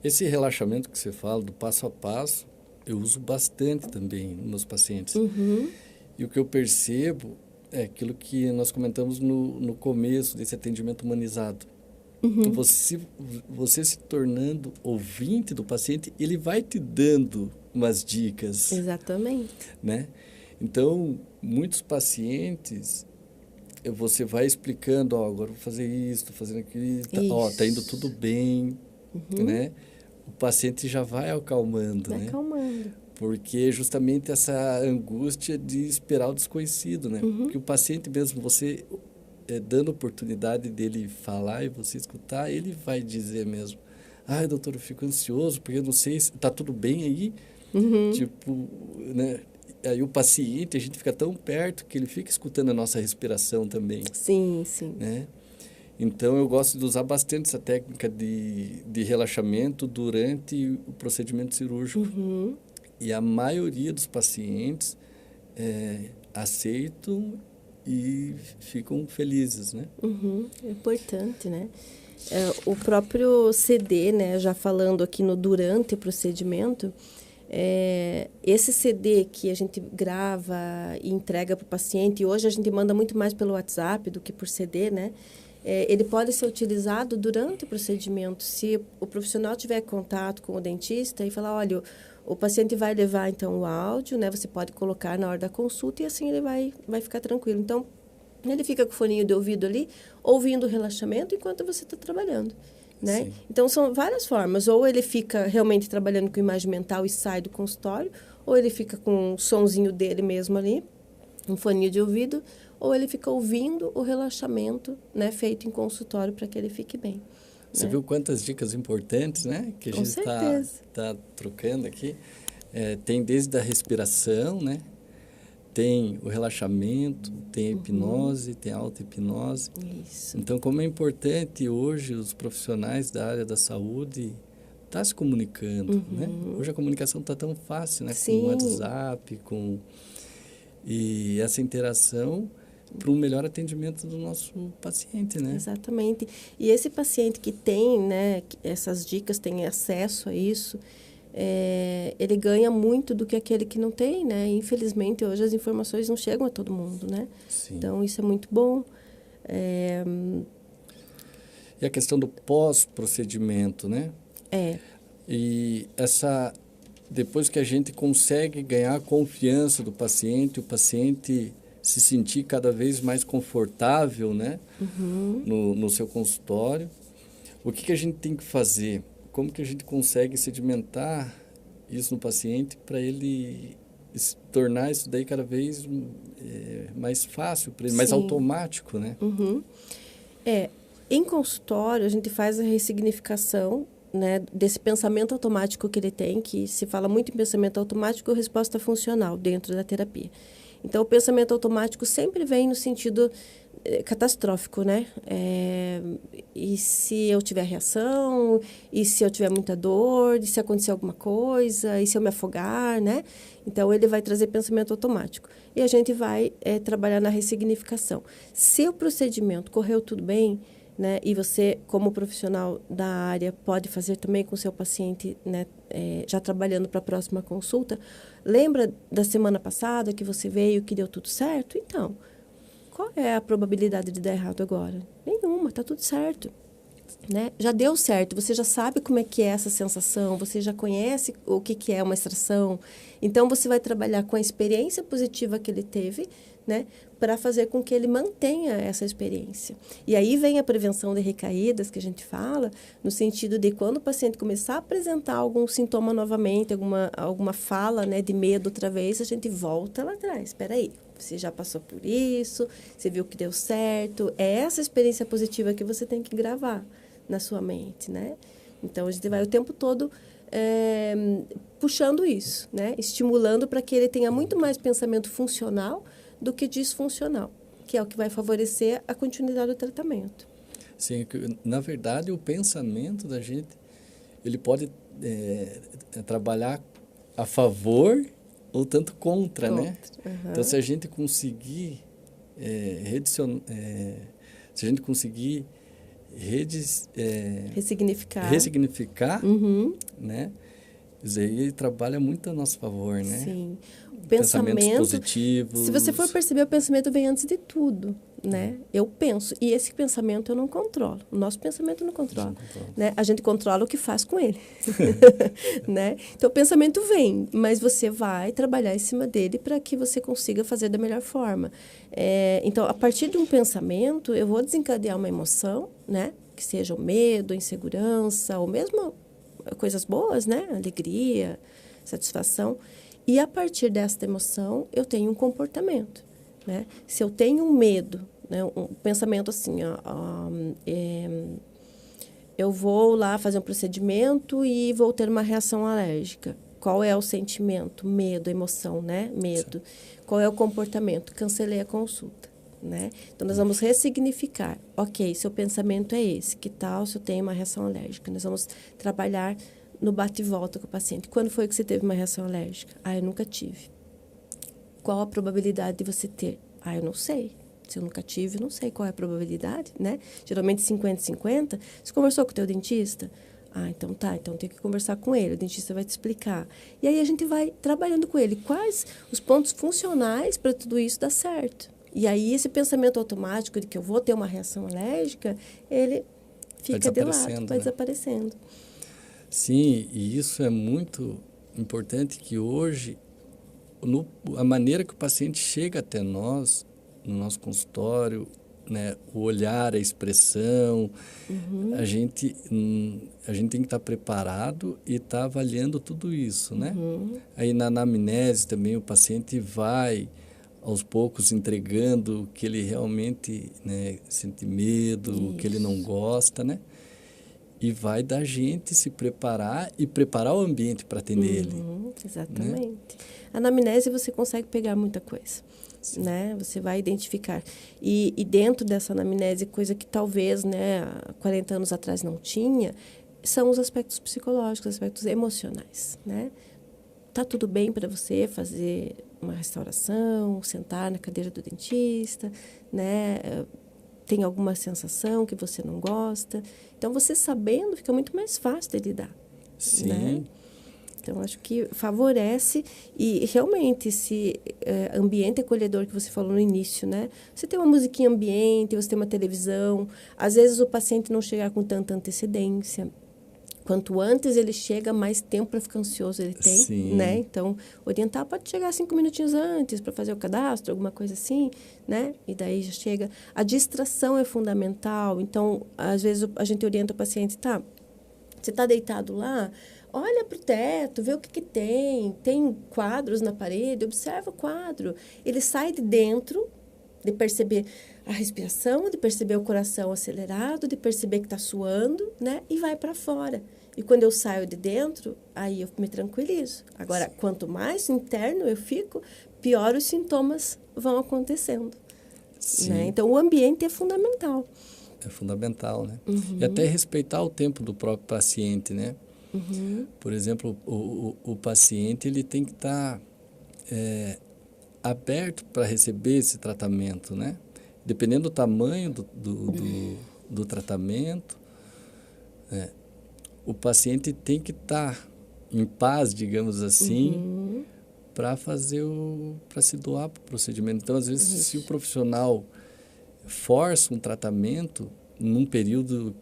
Esse relaxamento que você fala, do passo a passo, eu uso bastante também nos meus pacientes. E o que eu percebo é aquilo que nós comentamos no começo desse atendimento humanizado. Você se tornando ouvinte do paciente, ele vai te dando umas dicas. Exatamente. Né? Então, muitos pacientes, você vai explicando, agora vou fazer isso, estou fazendo aquilo, tá indo tudo bem, né? O paciente já vai acalmando, né? Acalmando. Porque justamente essa angústia de esperar o desconhecido, né? Porque o paciente mesmo, você dando oportunidade dele falar e você escutar, ele vai dizer mesmo, doutor, eu fico ansioso, porque eu não sei se tá tudo bem aí. Tipo, né? Aí o paciente, a gente fica tão perto que ele fica escutando a nossa respiração também. Sim, sim. Né? Então, eu gosto de usar bastante essa técnica de relaxamento durante o procedimento cirúrgico. E a maioria dos pacientes aceitam e ficam felizes, né? É importante, né? O próprio CD, né? Já falando aqui durante o procedimento, esse CD que a gente grava e entrega para o paciente, e hoje a gente manda muito mais pelo WhatsApp do que por CD, né? Ele pode ser utilizado durante o procedimento. Se o profissional tiver contato com o dentista e falar, olha, o paciente vai levar, então, o áudio, né? Você pode colocar na hora da consulta e assim ele vai ficar tranquilo. Então, ele fica com o foninho de ouvido ali, ouvindo o relaxamento enquanto você está trabalhando. né? Sim. Então, são várias formas. Ou ele fica realmente trabalhando com imagem mental e sai do consultório, ou ele fica com o sonzinho dele mesmo ali, um foninho de ouvido, ou ele fica ouvindo o relaxamento, né, feito em consultório para que ele fique bem. Você né? viu quantas dicas importantes, né? Que a Com gente certeza. tá trocando aqui. Tem desde a respiração, né? Tem o relaxamento, tem a hipnose, tem a auto-hipnose. Isso. Então, como é importante hoje os profissionais da área da saúde estar se comunicando, né? Hoje a comunicação está tão fácil, né? Com Sim. o WhatsApp, e essa interação para um melhor atendimento do nosso paciente, né? Exatamente. E esse paciente que tem, né, essas dicas, tem acesso a isso, ele ganha muito do que aquele que não tem, né? Infelizmente, hoje as informações não chegam a todo mundo, né? Sim. Então, isso é muito bom. E a questão do pós-procedimento, né? E depois que a gente consegue ganhar a confiança do paciente, o paciente se sentir cada vez mais confortável, né? No seu consultório, o que a gente tem que fazer? Como que a gente consegue sedimentar isso no paciente para ele tornar isso daí cada vez mais fácil, para ele, mais automático, né? Em consultório, a gente faz a ressignificação, né, desse pensamento automático que ele tem, que se fala muito em pensamento automático, resposta funcional dentro da terapia. Então, o pensamento automático sempre vem no sentido catastrófico, né? E se eu tiver reação, e se eu tiver muita dor, e se acontecer alguma coisa, e se eu me afogar, né? Então, ele vai trazer pensamento automático. E a gente vai trabalhar na ressignificação. Se o procedimento correu tudo bem, né, e você, como profissional da área, pode fazer também com o seu paciente, né, já trabalhando para a próxima consulta, lembra da semana passada que você veio, que deu tudo certo? Então, qual é a probabilidade de dar errado agora? Nenhuma, está tudo certo. Né? Já deu certo, você já sabe como é que é essa sensação, você já conhece o que é uma extração. Então, você vai trabalhar com a experiência positiva que ele teve, né, para fazer com que ele mantenha essa experiência. E aí vem a prevenção de recaídas, que a gente fala, no sentido de quando o paciente começar a apresentar algum sintoma novamente, alguma fala, né, de medo outra vez, a gente volta lá atrás. Espera aí, você já passou por isso, você viu que deu certo. É essa experiência positiva que você tem que gravar na sua mente, né? Então, a gente vai o tempo todo puxando isso, né? Estimulando para que ele tenha muito mais pensamento funcional do que disfuncional, que é o que vai favorecer a continuidade do tratamento. Sim, na verdade, o pensamento da gente, ele pode trabalhar a favor ou tanto contra, né? Então, se a gente conseguir se a gente conseguir ressignificar, né? Isso aí trabalha muito a nosso favor, né? Sim. Pensamentos positivos. Se você for perceber, o pensamento vem antes de tudo, né? Eu penso, e esse pensamento eu não controlo. O nosso pensamento eu não controla, né? A gente controla o que faz com ele, né? Então, o pensamento vem, mas você vai trabalhar em cima dele para que você consiga fazer da melhor forma. Então, a partir de um pensamento, eu vou desencadear uma emoção, né? Que seja o medo, a insegurança, ou mesmo coisas boas, né? Alegria, satisfação. E, a partir dessa emoção, eu tenho um comportamento, né? Se eu tenho um medo, né? Um pensamento assim, eu vou lá fazer um procedimento e vou ter uma reação alérgica. Qual é o sentimento? Medo, emoção, né? Medo. Sim. Qual é o comportamento? Cancelei a consulta, né? Então, nós vamos ressignificar. Ok, seu pensamento é esse. Que tal se eu tenho uma reação alérgica? Nós vamos trabalhar no bate e volta com o paciente. Quando foi que você teve uma reação alérgica? Eu nunca tive. Qual a probabilidade de você ter? Eu não sei. Se eu nunca tive, não sei qual é a probabilidade, né? Geralmente 50-50. Você conversou com o teu dentista? Então tá. Então tem que conversar com ele. O dentista vai te explicar. E aí a gente vai trabalhando com ele. Quais os pontos funcionais para tudo isso dar certo? E aí esse pensamento automático de que eu vou ter uma reação alérgica, ele fica de lado, vai desaparecendo. Sim, e isso é muito importante que hoje, a maneira que o paciente chega até nós, no nosso consultório, né, o olhar, a expressão. A gente tem que estar preparado e estar avaliando tudo isso, né? Aí na anamnese também o paciente vai aos poucos entregando o que ele realmente, né, sente medo, o que ele não gosta, né? E vai da gente se preparar e preparar o ambiente para atender ele. Exatamente. Né? A anamnese você consegue pegar muita coisa, né? Você vai identificar. E dentro dessa anamnese, coisa que talvez, né, há 40 anos atrás não tinha, são os aspectos psicológicos, os aspectos emocionais, né? Tá tudo bem para você fazer uma restauração, sentar na cadeira do dentista, né? Tem alguma sensação que você não gosta. Então, você sabendo, fica muito mais fácil de lidar. Sim. Né? Então, acho que favorece. E, realmente, esse ambiente acolhedor que você falou no início, né? Você tem uma musiquinha ambiente, você tem uma televisão. Às vezes, o paciente não chega com tanta antecedência. Quanto antes ele chega, mais tempo para ficar ansioso ele tem, Sim. né? Então, orientar pode chegar 5 minutinhos antes para fazer o cadastro, alguma coisa assim, né? E daí já chega. A distração é fundamental. Então, às vezes a gente orienta o paciente, tá? Você está deitado lá, olha para o teto, vê o que tem. Tem quadros na parede, observa o quadro. Ele sai de dentro de perceber a respiração, de perceber o coração acelerado, de perceber que está suando, né? E vai para fora. E quando eu saio de dentro, aí eu me tranquilizo. Agora, quanto mais interno eu fico, pior os sintomas vão acontecendo. Né? Então, o ambiente é fundamental. É fundamental, né? E até respeitar o tempo do próprio paciente, né? Por exemplo, o paciente ele tem que estar aberto para receber esse tratamento, né? Dependendo do tamanho do tratamento, o paciente tem que estar em paz, digamos assim, para se doar para o procedimento. Então, às vezes, se o profissional força um tratamento num período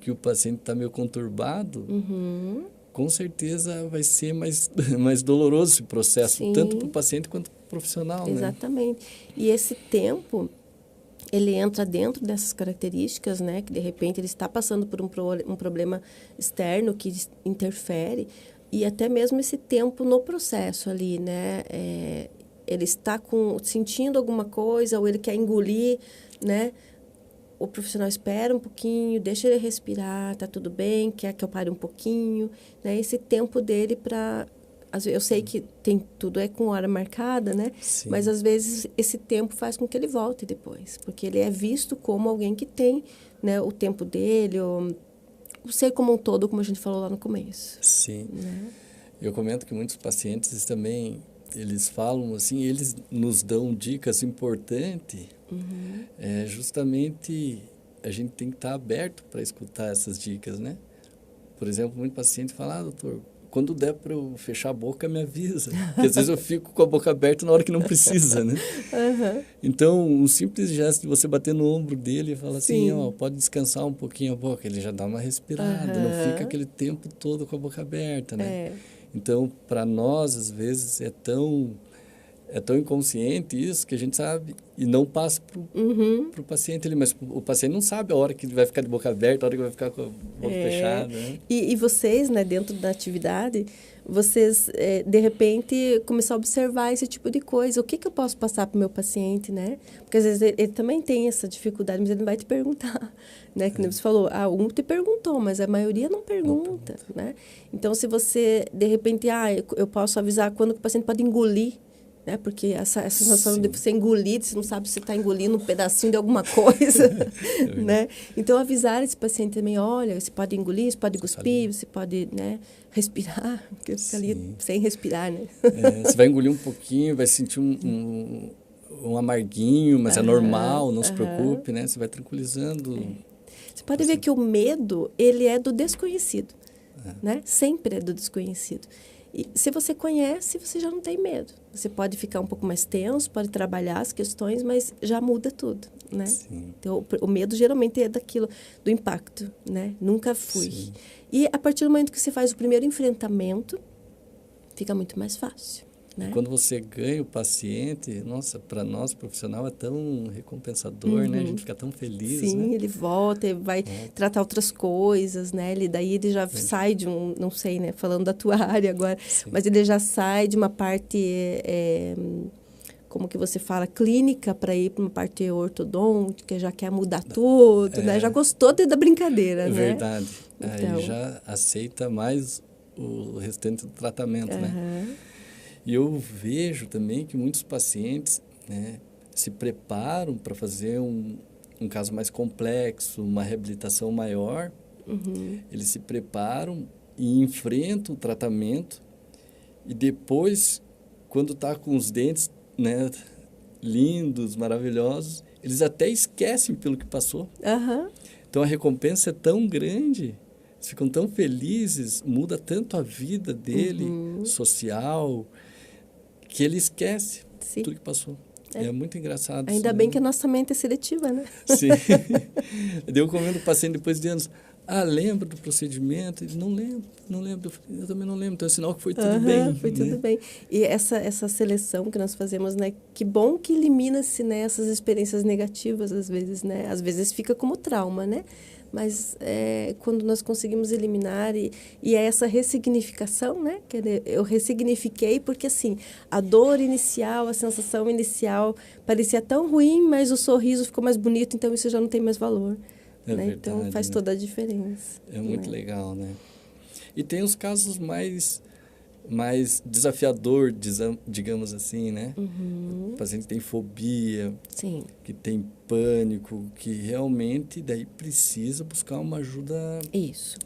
que o paciente está meio conturbado, com certeza vai ser mais doloroso esse processo, Sim. tanto para o paciente quanto para o profissional. Exatamente. Né? E esse tempo, ele entra dentro dessas características, né? Que, de repente, ele está passando por um problema externo que interfere. E até mesmo esse tempo no processo ali, né? Ele está sentindo alguma coisa ou ele quer engolir, né? O profissional espera um pouquinho, deixa ele respirar, tá tudo bem, quer que eu pare um pouquinho, né? Esse tempo dele para... Eu sei que tudo é com hora marcada, né? Sim. Mas, às vezes, esse tempo faz com que ele volte depois. Porque ele é visto como alguém que tem, né, o tempo dele, o ser como um todo, como a gente falou lá no começo. Sim. Né? Eu comento que muitos pacientes também, eles falam assim, eles nos dão dicas importantes. Justamente a gente tem que estar aberto para escutar essas dicas, né? Por exemplo, muito paciente fala, doutor, quando der para eu fechar a boca, me avisa. Porque às vezes eu fico com a boca aberta na hora que não precisa, né? Então, um simples gesto de você bater no ombro dele e falar assim, ó, pode descansar um pouquinho a boca, ele já dá uma respirada, não fica aquele tempo todo com a boca aberta, né? Então, para nós, às vezes, é tão inconsciente isso que a gente sabe e não passa para o paciente ali, mas o paciente não sabe a hora que ele vai ficar de boca aberta, a hora que vai ficar com a boca fechada. Né? E vocês, né, dentro da atividade, vocês, de repente, começam a observar esse tipo de coisa. O que eu posso passar para o meu paciente, né? Porque, às vezes, ele também tem essa dificuldade, mas ele não vai te perguntar, né? Que você falou, um te perguntou, mas a maioria não pergunta, né? Então, se você, de repente, eu posso avisar quando o paciente pode engolir, né? Porque essa sensação de você engolir, você não sabe se está engolindo um pedacinho de alguma coisa, né? Então, avisar esse paciente também, olha, você pode engolir, você pode cuspir, você pode, né, respirar, porque fica ali sem respirar, né? Você vai engolir um pouquinho, vai sentir um amarguinho, mas é normal, não se preocupe, né? Você vai tranquilizando. Você pode ver que o medo, ele é do desconhecido, né? Sempre é do desconhecido. E se você conhece, você já não tem medo. Você pode ficar um pouco mais tenso, pode trabalhar as questões, mas já muda tudo, né? Sim. Então, o medo geralmente é daquilo, do impacto, né? Nunca fui. Sim. E a partir do momento que você faz o primeiro enfrentamento, fica muito mais fácil. né? E quando você ganha o paciente, nossa, para nós profissional é tão recompensador, né? A gente fica tão feliz, Sim, né? ele volta e vai tratar outras coisas, né? Daí ele já sai de não sei, né? Falando da tua área agora, Sim. mas ele já sai de uma parte, como que você fala, clínica para ir para uma parte ortodôntica, já quer mudar tudo, né? Já gostou da brincadeira, né? Verdade. Então. Aí já aceita mais o restante do tratamento, né? Aham. E eu vejo também que muitos pacientes, né, se preparam para fazer um caso mais complexo, uma reabilitação maior. Eles se preparam e enfrentam o tratamento e depois, quando está com os dentes, né, lindos, maravilhosos, eles até esquecem pelo que passou. Aham. Então a recompensa é tão grande, eles ficam tão felizes, muda tanto a vida dele, social, que ele esquece Sim. tudo que passou. É muito engraçado. Ainda isso, bem né? que a nossa mente é seletiva, né? Sim. Daí eu comendo o paciente depois de anos. Lembra do procedimento? Ele, não lembro. Eu também não lembro. Então é sinal que foi tudo bem. Foi né? tudo bem. E essa seleção que nós fazemos, né? Que bom que elimina-se, né, essas experiências negativas, às vezes, né? Às vezes fica como trauma, né? Mas quando nós conseguimos eliminar e é essa ressignificação, né? Quer dizer, eu ressignifiquei porque, assim, a dor inicial, a sensação inicial parecia tão ruim, mas o sorriso ficou mais bonito, então isso já não tem mais valor. É né? verdade, Então, faz né? toda a diferença. É muito né? legal, né? E tem os casos mais desafiador, digamos assim, né? O paciente tem fobia, Sim. que tem pânico, que realmente daí precisa buscar uma ajuda. Isso.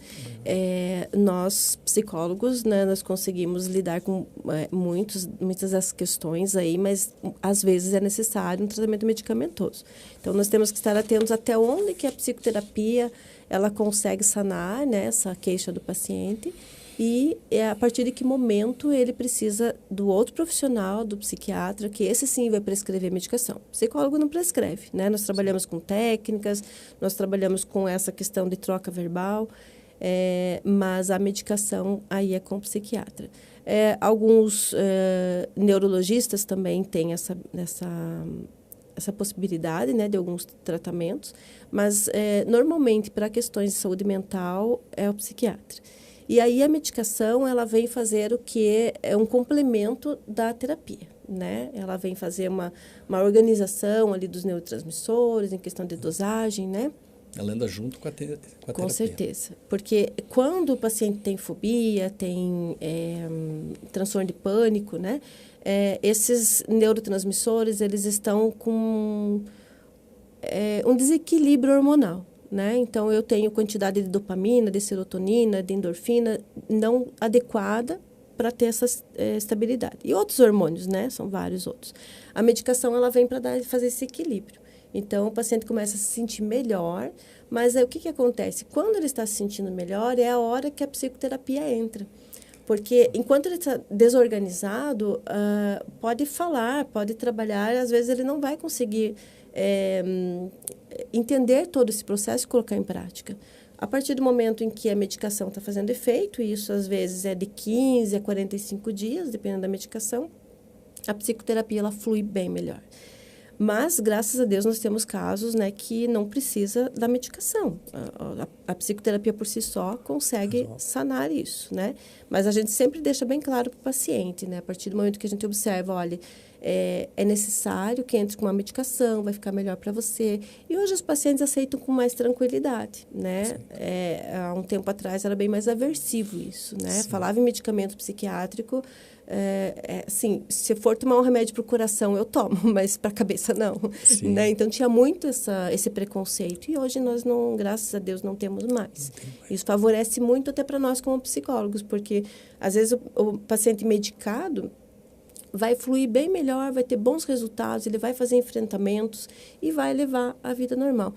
Nós, psicólogos, né, nós conseguimos lidar com muitas das questões aí, mas às vezes é necessário um tratamento medicamentoso. Então, nós temos que estar atentos até onde que a psicoterapia ela consegue sanar, né, essa queixa do paciente e a partir de que momento ele precisa do outro profissional, do psiquiatra, que esse sim vai prescrever medicação. O psicólogo não prescreve, né? Nós trabalhamos com técnicas, nós trabalhamos com essa questão de troca verbal, mas a medicação aí é com o psiquiatra. Alguns neurologistas também têm essa possibilidade, né, de alguns tratamentos, mas normalmente para questões de saúde mental é o psiquiatra. E aí a medicação, ela vem fazer o que é um complemento da terapia, né? Ela vem fazer uma organização ali dos neurotransmissores, em questão de dosagem, né? Ela anda junto com a terapia. Com certeza. Porque quando o paciente tem fobia, tem transtorno de pânico, né? Esses neurotransmissores, eles estão com um desequilíbrio hormonal. Né? Então, eu tenho quantidade de dopamina, de serotonina, de endorfina não adequada para ter essa estabilidade. E outros hormônios, né? São vários outros. A medicação, ela vem para fazer esse equilíbrio. Então, o paciente começa a se sentir melhor, mas o que acontece? Quando ele está se sentindo melhor, é a hora que a psicoterapia entra. Porque, enquanto ele está desorganizado, pode falar, pode trabalhar, às vezes ele não vai conseguir entender todo esse processo e colocar em prática. A partir do momento em que a medicação está fazendo efeito, e isso às vezes é de 15 a 45 dias, dependendo da medicação, a psicoterapia ela flui bem melhor. Mas, graças a Deus, nós temos casos, né, que não precisa da medicação. A psicoterapia por si só consegue sanar isso, né? Mas a gente sempre deixa bem claro para o paciente, né? A partir do momento que a gente observa, olha, é necessário que entre com uma medicação, vai ficar melhor para você. E hoje os pacientes aceitam com mais tranquilidade, né? Há um tempo atrás era bem mais aversivo isso, né? Sim. Falava em medicamento psiquiátrico, assim, se for tomar um remédio para o coração, eu tomo, mas para a cabeça não. Né? Então, tinha muito esse preconceito. E hoje nós, não, graças a Deus, não temos mais. Isso favorece muito até para nós como psicólogos, porque, às vezes, o paciente medicado vai fluir bem melhor, vai ter bons resultados, ele vai fazer enfrentamentos e vai levar a vida normal.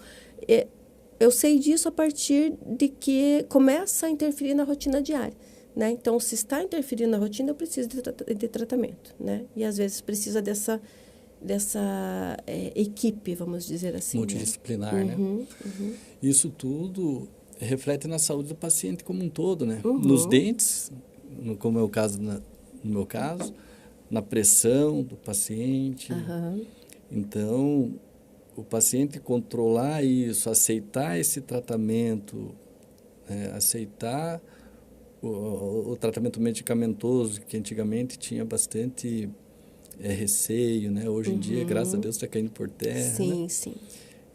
Eu sei disso a partir de que começa a interferir na rotina diária. Né? Então, se está interferindo na rotina, eu preciso de tratamento. Né? E, às vezes, precisa dessa equipe, vamos dizer assim. Multidisciplinar, né? né? Isso tudo reflete na saúde do paciente como um todo, né? Nos dentes, como é o caso no meu caso, na pressão do paciente. Então, o paciente controlar isso, aceitar esse tratamento, aceitar o tratamento medicamentoso, que antigamente tinha bastante receio, né? Hoje em dia, graças a Deus, está caindo por terra. Sim, né? sim.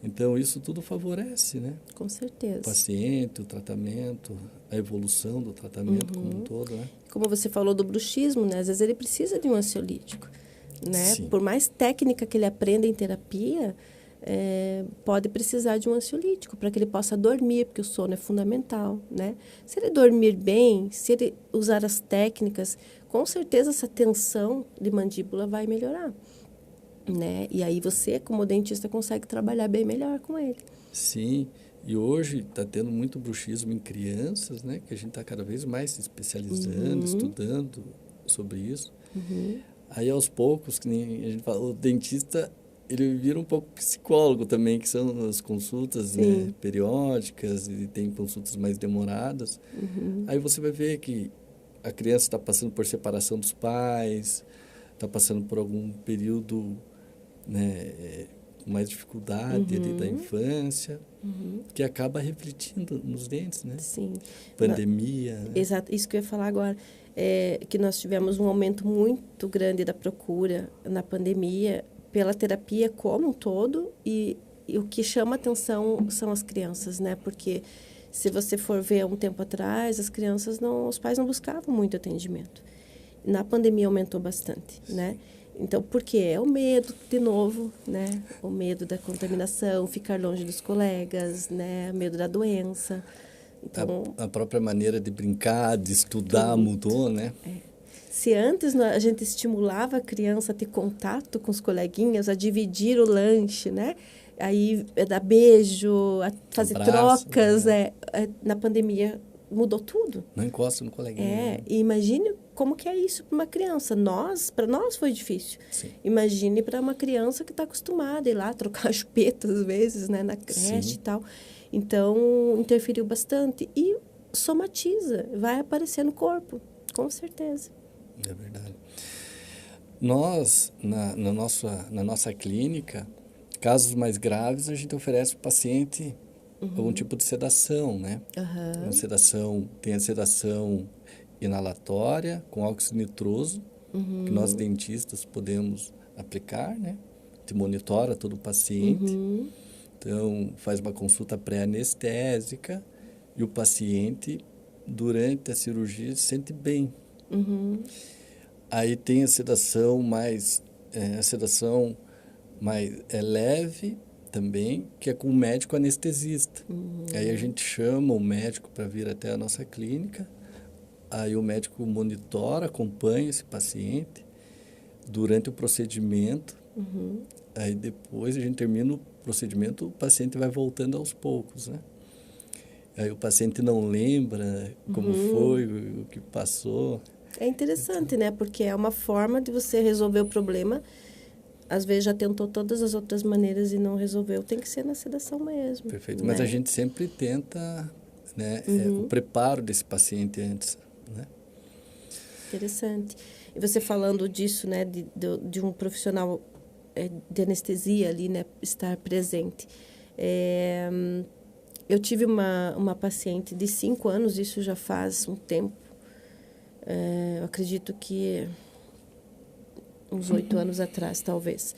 Então, isso tudo favorece, né? Com certeza. O paciente, o tratamento, a evolução do tratamento como um todo, né? Como você falou do bruxismo, né? Às vezes ele precisa de um ansiolítico, né? Sim. Por mais técnica que ele aprenda em terapia, pode precisar de um ansiolítico para que ele possa dormir, porque o sono é fundamental, né? Se ele dormir bem, se ele usar as técnicas, com certeza essa tensão de mandíbula vai melhorar, né? E aí você, como dentista, consegue trabalhar bem melhor com ele. Sim, e hoje está tendo muito bruxismo em crianças, né? Que a gente está cada vez mais se especializando, estudando sobre isso. Aí, aos poucos, que nem a gente fala, o dentista, ele vira um pouco psicólogo também, que são as consultas, né, periódicas, e tem consultas mais demoradas. Aí você vai ver que a criança está passando por separação dos pais, está passando por algum período, né, com mais dificuldade ali da infância, que acaba refletindo nos dentes, né? Sim. Pandemia. Né? Exato, isso que eu ia falar agora. Que nós tivemos um aumento muito grande da procura na pandemia pela terapia como um todo, e o que chama atenção são as crianças, né? Porque se você for ver um tempo atrás, os pais não buscavam muito atendimento. Na pandemia aumentou bastante, né? Então, por quê? É o medo, de novo, né? O medo da contaminação, ficar longe dos colegas, né? O medo da doença. Então, a própria maneira de brincar, de estudar mudou, né? Se antes a gente estimulava a criança a ter contato com os coleguinhas, a dividir o lanche, né? Aí dar beijo, a fazer trocas, na pandemia mudou tudo. Não encosta no coleguinha. E imagine como que é isso para uma criança. Para nós foi difícil. Sim. Imagine para uma criança que está acostumada a ir lá trocar chupeta às vezes, né, na creche e tal. Então, interferiu bastante. E somatiza, vai aparecer no corpo, com certeza. É verdade. Nós, na nossa clínica, casos mais graves, a gente oferece para o paciente algum tipo de sedação, né? Uma sedação, tem a sedação inalatória com óxido nitroso, que nós dentistas podemos aplicar, né? Te monitora todo o paciente. Então, faz uma consulta pré-anestésica e o paciente, durante a cirurgia, se sente bem. Aí tem a sedação mais leve também, que é com o médico anestesista. Aí a gente chama o médico para vir até a nossa clínica, aí o médico monitora, acompanha esse paciente durante o procedimento, aí depois a gente termina o procedimento, o paciente vai voltando aos poucos, né? Aí o paciente não lembra como foi, o que passou. É interessante, né? Porque é uma forma de você resolver o problema. Às vezes já tentou todas as outras maneiras e não resolveu. Tem que ser na sedação mesmo. Perfeito. Né? Mas a gente sempre tenta, né, o preparo desse paciente antes, né? Interessante. E você falando disso, né, de um profissional de anestesia ali, né, estar presente. Eu tive uma paciente de 5 anos, isso já faz um tempo. Eu acredito que uns 8 anos atrás, talvez.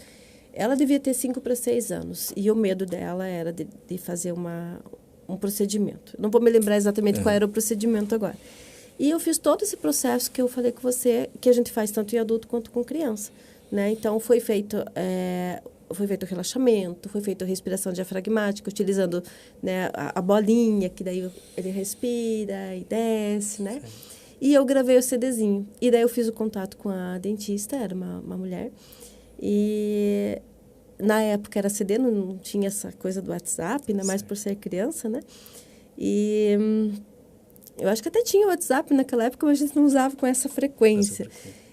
Ela devia ter 5 para 6 anos. E o medo dela era de fazer um procedimento. Não vou me lembrar exatamente qual era o procedimento agora. E eu fiz todo esse processo que eu falei com você, que a gente faz tanto em adulto quanto com criança. Né? Então, foi feito o relaxamento, foi feita a respiração diafragmática, utilizando, né, a bolinha, que daí ele respira e desce, né? E eu gravei o CDzinho. E daí eu fiz o contato com a dentista, era uma mulher. E na época era CD, não tinha essa coisa do WhatsApp, ainda mais por ser criança, né? E eu acho que até tinha WhatsApp naquela época, mas a gente não usava com essa frequência.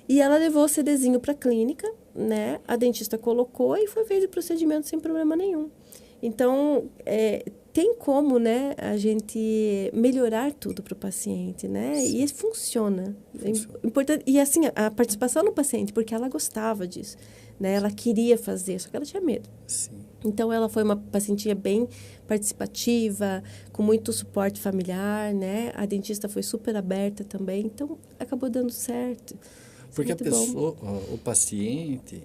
E ela levou o CDzinho para a clínica, né? A dentista colocou e foi feito o procedimento sem problema nenhum. Então, tem como, né, a gente melhorar tudo para o paciente, né? E funciona. Importante. E assim, a participação no paciente, porque ela gostava disso, né? Ela queria fazer, só que ela tinha medo. Sim. Então, ela foi uma pacientinha bem participativa, com muito suporte familiar, né? A dentista foi super aberta também, então acabou dando certo. Porque muito a pessoa, o paciente,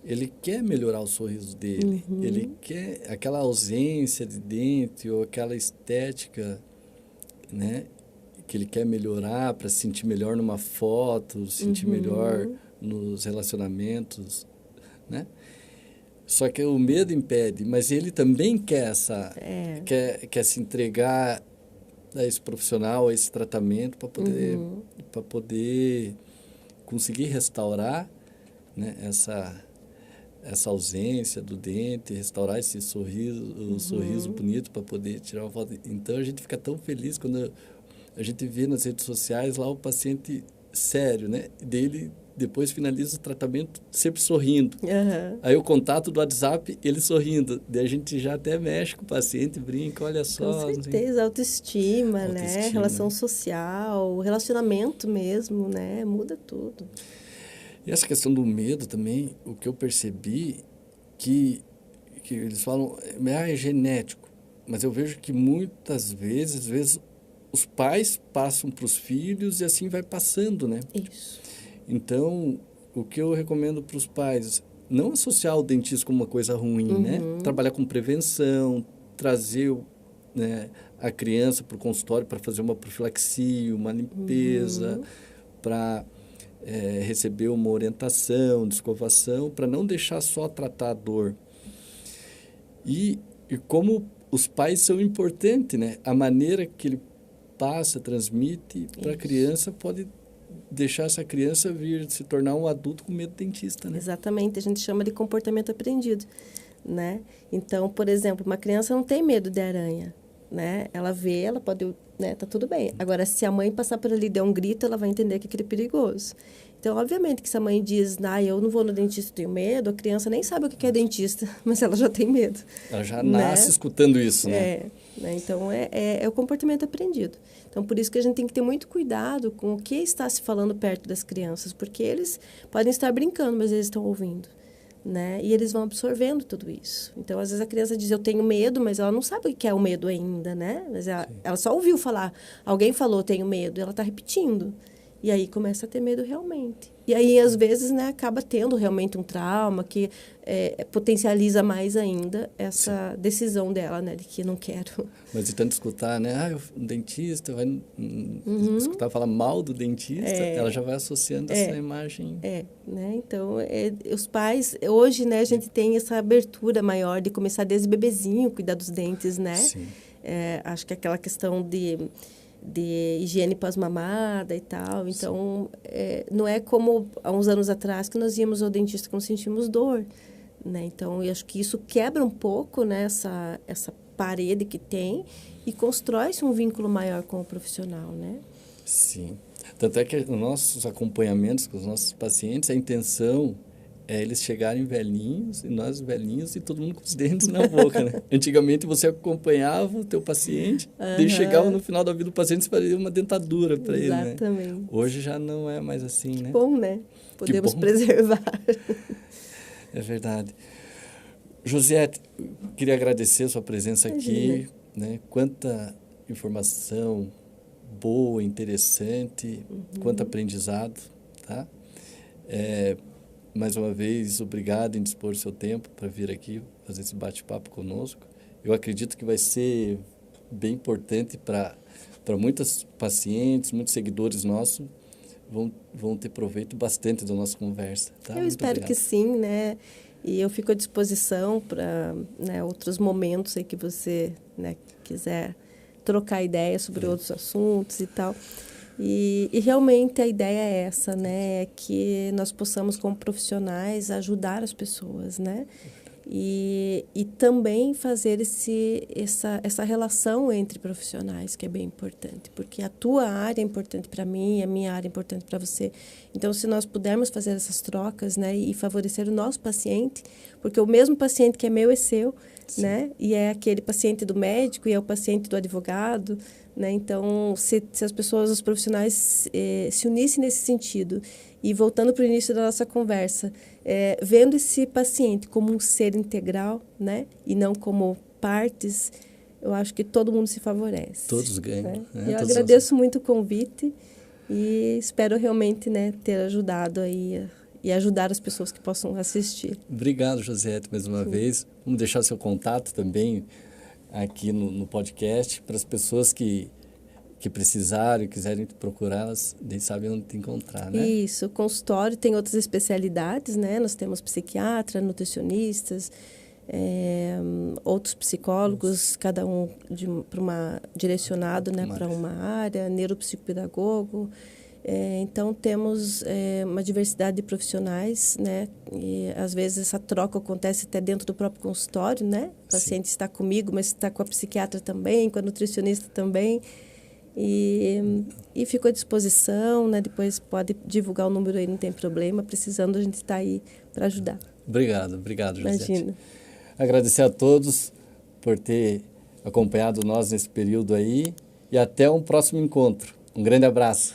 ele quer melhorar o sorriso dele, ele quer aquela ausência de dente ou aquela estética, né, que ele quer melhorar para se sentir melhor numa foto, se sentir melhor nos relacionamentos, né? Só que o medo impede, mas ele também quer quer se entregar a esse profissional, a esse tratamento para poder conseguir restaurar, né, essa ausência do dente, restaurar esse sorriso, o sorriso bonito para poder tirar uma foto. Então, a gente fica tão feliz quando a gente vê nas redes sociais lá o paciente sério, né? Dele depois finaliza o tratamento sempre sorrindo. Aí o contato do WhatsApp, ele sorrindo. Daí a gente já até mexe com o paciente, brinca, olha só. Com certeza, autoestima, né? Relação social, relacionamento mesmo, né? Muda tudo. E essa questão do medo também, o que eu percebi, que eles falam, é genético. Mas eu vejo que muitas vezes, às vezes, os pais passam para os filhos e assim vai passando, né? Isso. Então, o que eu recomendo para os pais, não associar o dentista como uma coisa ruim, né? Trabalhar com prevenção, trazer, né, a criança para o consultório para fazer uma profilaxia, uma limpeza, para receber uma orientação, descovação, para não deixar só tratar a dor. E como os pais são importantes, né? A maneira que ele passa, transmite para a criança pode deixar essa criança vir se tornar um adulto com medo de dentista, né? Exatamente, a gente chama de comportamento aprendido, né? Então, por exemplo, uma criança não tem medo de aranha, né? Ela vê, ela pode, né? Tá tudo bem. Agora, se a mãe passar por ali e der um grito, ela vai entender que aquilo é perigoso. Então, obviamente que se a mãe diz, eu não vou no dentista, tenho medo, a criança nem sabe o que é dentista, mas ela já tem medo. Ela já nasce escutando isso, né? Né? Então, é o comportamento aprendido. Então, por isso que a gente tem que ter muito cuidado com o que está se falando perto das crianças, porque eles podem estar brincando, mas eles estão ouvindo, né? E eles vão absorvendo tudo isso. Então, às vezes a criança diz, eu tenho medo, mas ela não sabe o que é o medo ainda, né? Mas ela só ouviu falar, alguém falou, tenho medo, e ela está repetindo. E aí começa a ter medo realmente. E aí, às vezes, né, acaba tendo realmente um trauma que potencializa mais ainda essa decisão dela, né, de que não quero. Mas de tanto escutar, né, o dentista, vai escutar falar mal do dentista, ela já vai associando essa imagem. Né, então, os pais, hoje, né, a gente tem essa abertura maior de começar desde bebezinho, cuidar dos dentes, né? Sim. Acho que aquela questão de higiene pós-mamada e tal. Então, não é como há uns anos atrás que nós íamos ao dentista quando sentimos dor, né? Então, eu acho que isso quebra um pouco, né, essa parede que tem e constrói-se um vínculo maior com o profissional, né? Sim. Tanto é que nos nossos acompanhamentos com os nossos pacientes, a intenção é eles chegarem velhinhos, e nós velhinhos, e todo mundo com os dentes na boca, né? Antigamente, você acompanhava o teu paciente, e chegava no final da vida do paciente, você fazia uma dentadura para ele, né? Exatamente. Hoje já não é mais assim, né? Bom, né? Podemos preservar. É verdade. Josiette, queria agradecer a sua presença aqui, né? Quanta informação boa, interessante, quanto aprendizado, tá? Mais uma vez, obrigado em dispor o seu tempo para vir aqui fazer esse bate-papo conosco. Eu acredito que vai ser bem importante para muitos pacientes, muitos seguidores nossos, vão ter proveito bastante da nossa conversa. Tá? Eu espero que sim, né? E eu fico à disposição para, né, outros momentos aí que você, né, quiser trocar ideias sobre outros assuntos e tal. E realmente a ideia é essa, né? É que nós possamos, como profissionais, ajudar as pessoas, né? E também fazer essa relação entre profissionais, que é bem importante. Porque a tua área é importante para mim, a minha área é importante para você. Então, se nós pudermos fazer essas trocas, né? E favorecer o nosso paciente, porque o mesmo paciente que é meu é seu, né? E é aquele paciente do médico e é o paciente do advogado, né? Então, se as pessoas, os profissionais se unissem nesse sentido, e voltando para o início da nossa conversa, vendo esse paciente como um ser integral, né? E não como partes, eu acho que todo mundo se favorece. Todos ganham. Né? Eu agradeço muito o convite e espero realmente, né, ter ajudado aí e ajudar as pessoas que possam assistir. Obrigado, Josiette, mais uma vez. Vamos deixar seu contato também aqui no podcast para as pessoas que precisarem, quiserem procurar, elas nem sabem onde te encontrar, né? Isso, o consultório tem outras especialidades, né? Nós temos psiquiatra, nutricionistas, outros psicólogos, cada um direcionado, né, para uma área, neuropsicopedagogo. Então, temos uma diversidade de profissionais, né? E, às vezes, essa troca acontece até dentro do próprio consultório, né? O paciente está comigo, mas está com a psiquiatra também, com a nutricionista também. E fico à disposição, né? Depois pode divulgar o número aí, não tem problema. Precisando, a gente está aí para ajudar. Obrigado, Josiette. Imagina. Agradecer a todos por ter acompanhado nós nesse período aí e até um próximo encontro. Um grande abraço.